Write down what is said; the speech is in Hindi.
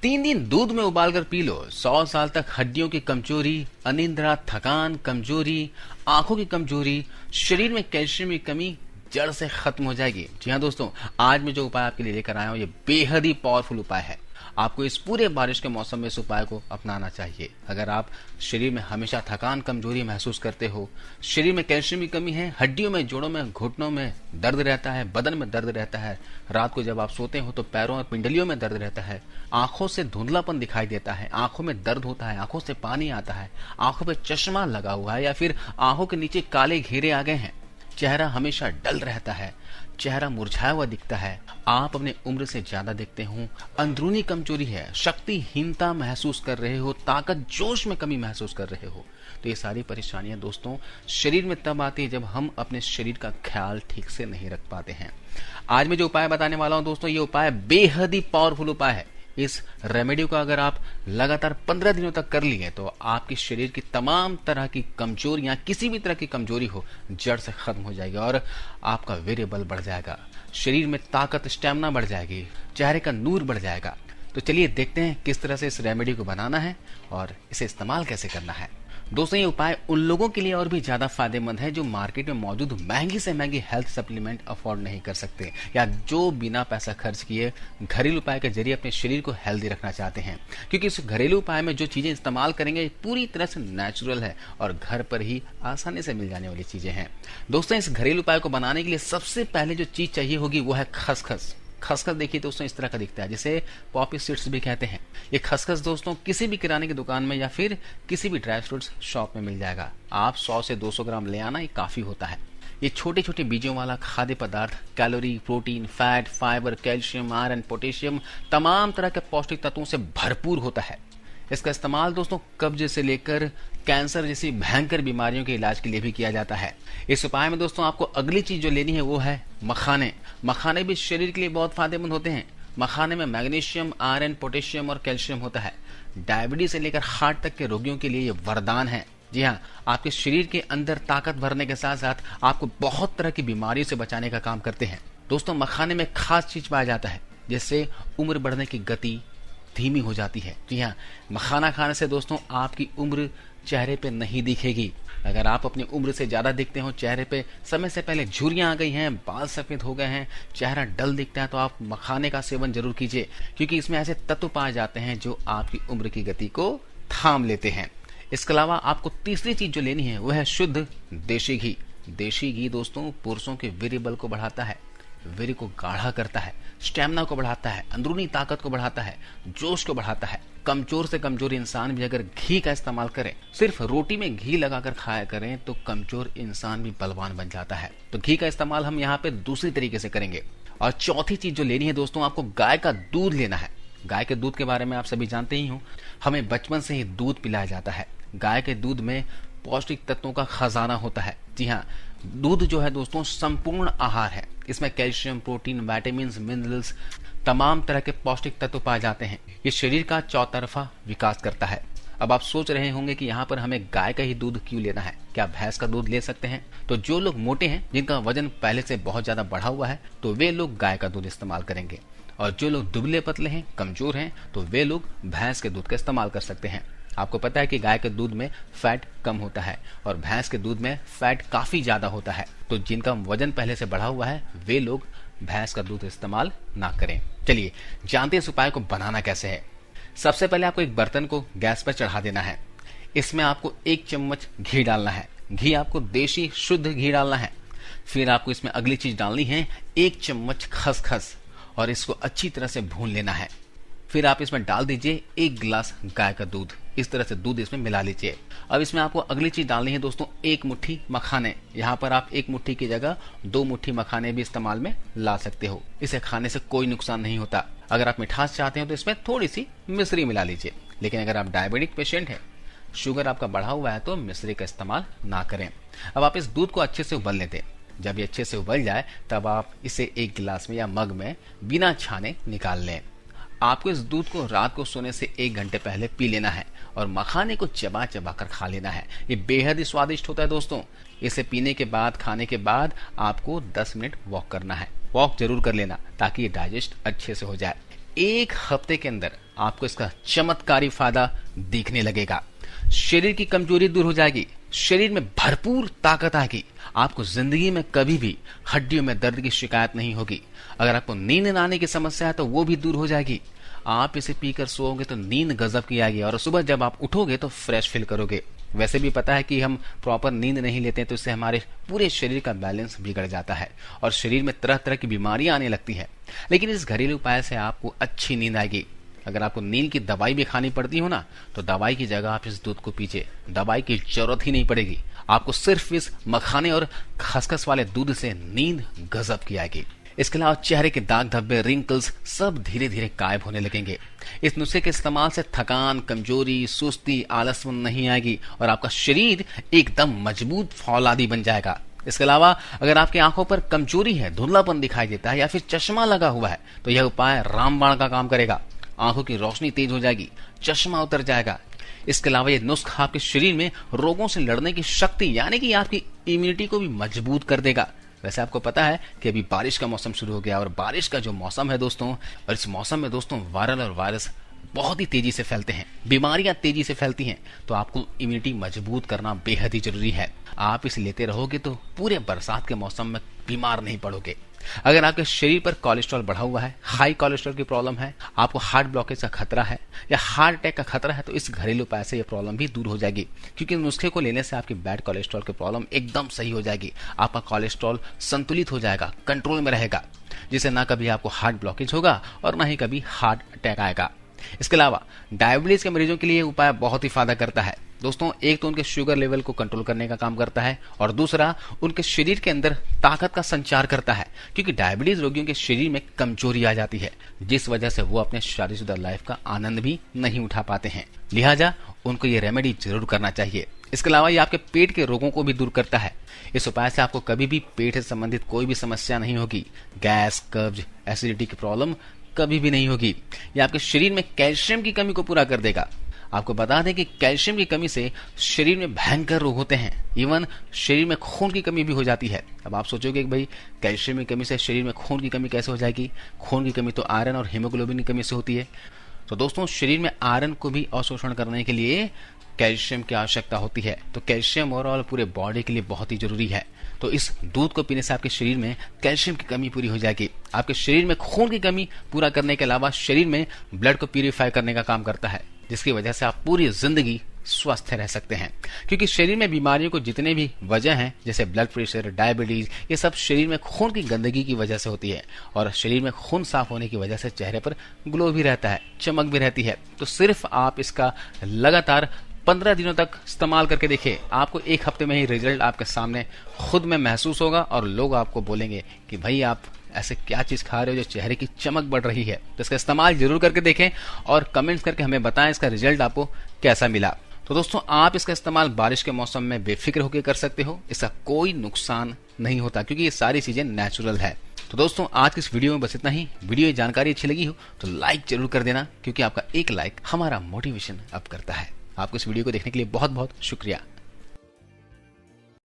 3 दिन दूध में उबालकर पी लो, 100 साल तक हड्डियों की कमजोरी, अनिद्रा, थकान, कमजोरी, आंखों की कमजोरी, शरीर में कैल्शियम की कमी जड़ से खत्म हो जाएगी। जी हाँ दोस्तों, आज मैं जो उपाय आपके लिए लेकर आया हूँ ये बेहद ही पावरफुल उपाय है। आपको इस पूरे बारिश के मौसम में इस उपाय को अपनाना चाहिए। अगर आप शरीर में हमेशा थकान, कमजोरी महसूस करते हो, शरीर में कैल्शियम की कमी है, हड्डियों में, जोड़ों में, घुटनों में दर्द रहता है, बदन में दर्द रहता है, रात को जब आप सोते हो तो पैरों और पिंडलियों में दर्द रहता है, आंखों से धुंधलापन दिखाई देता है, आंखों में दर्द होता है, आंखों से पानी आता है, आंखों पे चश्मा लगा हुआ है या फिर आंखों के नीचे काले घेरे आ गए हैं, चेहरा हमेशा डल रहता है, चेहरा मुरझाया हुआ दिखता है, आप अपने उम्र से ज्यादा दिखते हो, अंदरूनी कमजोरी है, शक्तिहीनता महसूस कर रहे हो, ताकत जोश में कमी महसूस कर रहे हो, तो ये सारी परेशानियां दोस्तों शरीर में तब आती है जब हम अपने शरीर का ख्याल ठीक से नहीं रख पाते हैं। आज मैं जो उपाय बताने वाला हूं दोस्तों, ये उपाय बेहद ही पावरफुल उपाय है। इस रेमेडी को अगर आप लगातार 15 दिनों तक कर लिए तो आपके शरीर की तमाम तरह की कमजोरियां, किसी भी तरह की कमजोरी हो, जड़ से खत्म हो जाएगी और आपका वीर्य बल बढ़ जाएगा, शरीर में ताकत, स्टेमिना बढ़ जाएगी, चेहरे का नूर बढ़ जाएगा। तो चलिए देखते हैं किस तरह से इस रेमेडी को बनाना है और इसे इस्तेमाल कैसे करना है। दोस्तों, ये उपाय उन लोगों के लिए और भी ज्यादा फायदेमंद है जो मार्केट में मौजूद महंगी से महंगी हेल्थ सप्लीमेंट अफोर्ड नहीं कर सकते या जो बिना पैसा खर्च किए घरेलू उपाय के जरिए अपने शरीर को हेल्दी रखना चाहते हैं। क्योंकि इस घरेलू उपाय में जो चीजें इस्तेमाल करेंगे पूरी तरह से नेचुरल है और घर पर ही आसानी से मिल जाने वाली चीजें हैं। दोस्तों, इस घरेलू उपाय को बनाने के लिए सबसे पहले जो चीज चाहिए होगी वो है खसखस। खसखस देखिए दोस्तों इस तरह का दिखता है, जिसे पॉपी सीड्स भी कहते हैं। ये खसखस दोस्तों किसी भी किराने की दुकान में या फिर किसी भी ड्राई फ्रूट्स शॉप में मिल जाएगा। आप 100 से 200 ग्राम ले आना, ये काफी होता है। ये छोटे छोटे बीजों वाला खाद्य पदार्थ calorie, protein, fat, fibre, calcium, iron, potassium, तमाम तरह के पौष्टिक तत्वों से भरपूर होता है। इसका इस्तेमाल दोस्तों कब्ज से लेकर कैंसर जैसी भयंकर बीमारियों के इलाज के लिए भी किया जाता है। इस उपाय में दोस्तों आपको अगली चीज जो लेनी है वो है मखाने। मखाने भी शरीर के लिए बहुत फायदेमंद होते हैं। मखाने में मैग्नीशियम, आयरन, पोटेशियम और कैल्शियम होता है। डायबिटीज से लेकर हार्ट तक के रोगियों के लिए ये वरदान है। जी हाँ, आपके शरीर के अंदर ताकत भरने के साथ साथ आपको बहुत तरह की बीमारियों से बचाने का काम करते हैं। दोस्तों, मखाने में खास चीज पाया जाता है जिससे उम्र बढ़ने की गति धीमी हो जाती है। जी हाँ, मखाना खाने से दोस्तों आपकी उम्र चेहरे पे नहीं दिखेगी। अगर आप अपनी उम्र से ज्यादा दिखते हो, चेहरे पे समय से पहले झुर्रियां आ गई हैं, बाल सफेद हो गए हैं, चेहरा डल दिखता है, तो आप मखाने का सेवन जरूर कीजिए, क्योंकि इसमें ऐसे तत्व पाए जाते हैं जो आपकी उम्र की गति को थाम लेते हैं। इसके अलावा आपको तीसरी चीज जो लेनी है वह है शुद्ध देशी घी। देशी घी दोस्तों पुरुषों के वीर्य बल को बढ़ाता है, वीर्य को गाढ़ा करता है, स्टेमिना को बढ़ाता है, अंदरूनी ताकत को बढ़ाता है, जोश को बढ़ाता है। कमजोर से कमजोर इंसान भी अगर घी का इस्तेमाल करे, सिर्फ रोटी में घी लगाकर खाया करें, तो कमजोर इंसान भी बलवान बन जाता है। तो घी का इस्तेमाल हम यहाँ पे दूसरी तरीके से करेंगे। और चौथी चीज जो लेनी है दोस्तों, आपको गाय का दूध लेना है। गाय के दूध के बारे में आप सभी जानते ही हो, हमें बचपन से ही दूध पिलाया जाता है। गाय के दूध में पौष्टिक तत्वों का खजाना होता है। जी हाँ, दूध जो है दोस्तों संपूर्ण आहार है। इसमें कैल्शियम, प्रोटीन, विटामिन्स, मिनरल्स, तमाम तरह के पौष्टिक तत्व पाए जाते हैं। ये शरीर का चौतरफा विकास करता है। अब आप सोच रहे होंगे कि यहाँ पर हमें गाय का ही दूध क्यों लेना है, क्या भैंस का दूध ले सकते हैं? तो जो लोग मोटे हैं, जिनका वजन पहले से बहुत ज्यादा बढ़ा हुआ है, तो वे लोग गाय का दूध इस्तेमाल करेंगे। और जो लोग दुबले पतले हैं, कमजोर हैं, तो वे लोग भैंस के दूध का इस्तेमाल कर सकते हैं। आपको पता है कि गाय के दूध में फैट कम होता है और भैंस के दूध में फैट काफी ज्यादा होता है। तो जिनका वजन पहले से बढ़ा हुआ है वे लोग भैंस का दूध इस्तेमाल ना करें। चलिए जानते हैं इस उपाय को बनाना कैसे है। सबसे पहले आपको एक बर्तन को गैस पर चढ़ा देना है। इसमें आपको 1 चम्मच घी डालना है। घी आपको देशी शुद्ध घी डालना है। फिर आपको इसमें अगली चीज डालनी है 1 चम्मच खसखस और इसको अच्छी तरह से भून लेना है। फिर आप इसमें डाल दीजिए 1 गिलास गाय का दूध। इस तरह से दूध इसमें मिला लीजिए। अब इसमें आपको अगली चीज डालनी है दोस्तों 1 मुट्ठी मखाने। यहाँ पर आप 1 मुट्ठी की जगह 2 मुट्ठी मखाने भी इस्तेमाल में ला सकते हो। इसे खाने से कोई नुकसान नहीं होता। अगर आप मिठास चाहते हो तो इसमें थोड़ी सी मिश्री मिला लीजिए। लेकिन अगर आप डायबिटिक पेशेंट है, शुगर आपका बढ़ा हुआ है, तो मिश्री का इस्तेमाल ना करें। अब आप इस दूध को अच्छे से उबल लेते। जब ये अच्छे से उबल जाए तब आप इसे 1 गिलास में या मग में बिना छाने निकाल लें। आपको इस दूध को रात को सोने से 1 घंटे पहले पी लेना है और मखाने को चबा चबा कर खा लेना है। ये बेहद ही स्वादिष्ट होता है दोस्तों। इसे पीने के बाद, खाने के बाद आपको 10 मिनट वॉक करना है। वॉक जरूर कर लेना ताकि ये डाइजेस्ट अच्छे से हो जाए। 1 हफ्ते के अंदर आपको इसका चमत्कारी फायदा दिखने लगेगा। शरीर की कमजोरी दूर हो जाएगी, शरीर में भरपूर ताकत आएगी, आपको जिंदगी में कभी भी हड्डियों में दर्द की शिकायत नहीं होगी। अगर आपको नींद न आने की समस्या है तो वो भी दूर हो जाएगी। आप इसे पीकर सोओगे तो नींद गजब की आएगी और सुबह जब आप उठोगे तो फ्रेश फील करोगे। वैसे भी पता है कि हम प्रॉपर नींद नहीं लेते तो इससे हमारे पूरे शरीर का बैलेंस बिगड़ जाता है और शरीर में तरह तरह की बीमारियां आने लगती है। लेकिन इस घरेलू उपाय से आपको अच्छी नींद आएगी। अगर आपको नींद की दवाई भी खानी पड़ती हो ना, तो दवाई की जगह आप इस दूध को पीजिए, दवाई की जरूरत ही नहीं पड़ेगी। आपको सिर्फ इस मखाने और खसखस वाले दूध से नींद गजब की आएगी। इसके अलावा चेहरे के दाग धब्बे, रिंकल्स सब धीरे धीरे गायब होने लगेंगे। इस नुस्खे के इस्तेमाल से थकान, कमजोरी, सुस्ती, आलसपन नहीं आएगी और आपका शरीर एकदम मजबूत फौलादी बन जाएगा। इसके अलावा अगर आपकी आंखों पर कमजोरी है, धुंधलापन दिखाई देता है या फिर चश्मा लगा हुआ है, तो यह उपाय रामबाण का काम करेगा। आंखों की रोशनी तेज हो जाएगी, चश्मा उतर जाएगा। इसके अलावा यह नुस्खा आपके शरीर में रोगों से लड़ने की शक्ति यानी कि आपकी इम्यूनिटी को भी मजबूत कर देगा। वैसे आपको पता है कि अभी बारिश का मौसम शुरू हो गया और बारिश का जो मौसम है दोस्तों, और इस मौसम में दोस्तों वायरल और वायरस बहुत ही तेजी से फैलते हैं, बीमारियां तेजी से फैलती हैं, तो आपको इम्यूनिटी मजबूत करना बेहद ही जरूरी है। आप इसे लेते रहोगे तो पूरे बरसात के मौसम में बीमार नहीं पड़ोगे। अगर आपके शरीर पर कोलेस्ट्रॉल बढ़ा हुआ है, हाई कोलेस्ट्रॉल की प्रॉब्लम है, आपको हार्ट ब्लॉकेज का खतरा है या हार्ट अटैक का खतरा है, तो इस घरेलू उपाय से यह प्रॉब्लम भी दूर हो जाएगी। क्योंकि नुस्खे को लेने से आपकी बैड कोलेस्ट्रॉल की प्रॉब्लम एकदम सही हो जाएगी। आपका कोलेस्ट्रॉल संतुलित हो जाएगा, कंट्रोल में रहेगा, जिससे ना कभी आपको हार्ट ब्लॉकेज होगा और ना ही कभी हार्ट अटैक आएगा। इसके अलावा डायबिटीज के मरीजों के लिए उपाय बहुत ही फायदा करता है दोस्तों। एक तो उनके शुगर लेवल को कंट्रोल करने का काम करता है और दूसरा उनके शरीर के अंदर ताकत का संचार करता है, क्योंकि डायबिटीज रोगियों के शरीर में कमजोरी आ जाती है, जिस वजह से वो अपने शादीशुदा लाइफ का आनंद भी नहीं उठा पाते हैं। लिहाजा उनको ये रेमेडी जरूर करना चाहिए। इसके अलावा ये आपके पेट के रोगों को भी दूर करता है। इस उपाय से आपको कभी भी पेट से संबंधित कोई भी समस्या नहीं होगी। गैस, कब्ज, एसिडिटी की प्रॉब्लम कभी भी नहीं होगी। यह आपके शरीर में कैल्शियम की कमी को पूरा कर देगा। आपको बता दें कि कैल्शियम की कमी से शरीर में भयंकर रोग होते हैं, इवन शरीर में खून की कमी भी हो जाती है। अब आप सोचोगे कि भाई कैल्शियम की कमी से शरीर में खून की कमी कैसे हो जाएगी? खून की कमी तो आयरन और हीमोग्लोबिन की कमी से होती है। तो दोस्तों शरीर में आयरन को भी अवशोषण करने के लिए कैल्शियम की आवश्यकता होती है। तो कैल्शियम ओवरऑल पूरे बॉडी के लिए बहुत ही जरूरी है। तो इस दूध को पीने से आपके शरीर में कैल्शियम की कमी पूरी हो जाएगी। आपके शरीर में खून की कमी पूरा करने के अलावा शरीर में ब्लड को प्यूरिफाई करने का काम करता है, जिसकी वजह से आप पूरी जिंदगी स्वस्थ रह सकते हैं। क्योंकि शरीर में बीमारियों को जितने भी वजह हैं, जैसे ब्लड प्रेशर, डायबिटीज, ये सब शरीर में खून की गंदगी की वजह से होती है और शरीर में खून साफ होने की वजह से चेहरे पर ग्लो भी रहता है, चमक भी रहती है। तो सिर्फ आप इसका लगातार 15 दिनों तक इस्तेमाल करके देखिए, आपको 1 हफ्ते में ही रिजल्ट आपके सामने खुद में महसूस होगा और लोग आपको बोलेंगे कि भाई आप ऐसे क्या चीज खा रहे हो जो चेहरे की चमक बढ़ रही है। तो इसका इस्तेमाल जरूर करके देखें और कमेंट्स करके हमें बताएं इसका रिजल्ट आपको कैसा मिला। तो दोस्तों आप इसका इस्तेमाल बारिश के मौसम में बेफिक्र होकर कर सकते हो, इसका कोई नुकसान नहीं होता क्योंकि ये सारी चीजें नेचुरल है। तो दोस्तों आज की इस वीडियो में बस इतना ही। वीडियो ये जानकारी अच्छी लगी हो तो लाइक जरूर कर देना, क्योंकि आपका एक लाइक हमारा मोटिवेशन अप करता है। आपको इस वीडियो को देखने के लिए बहुत बहुत शुक्रिया।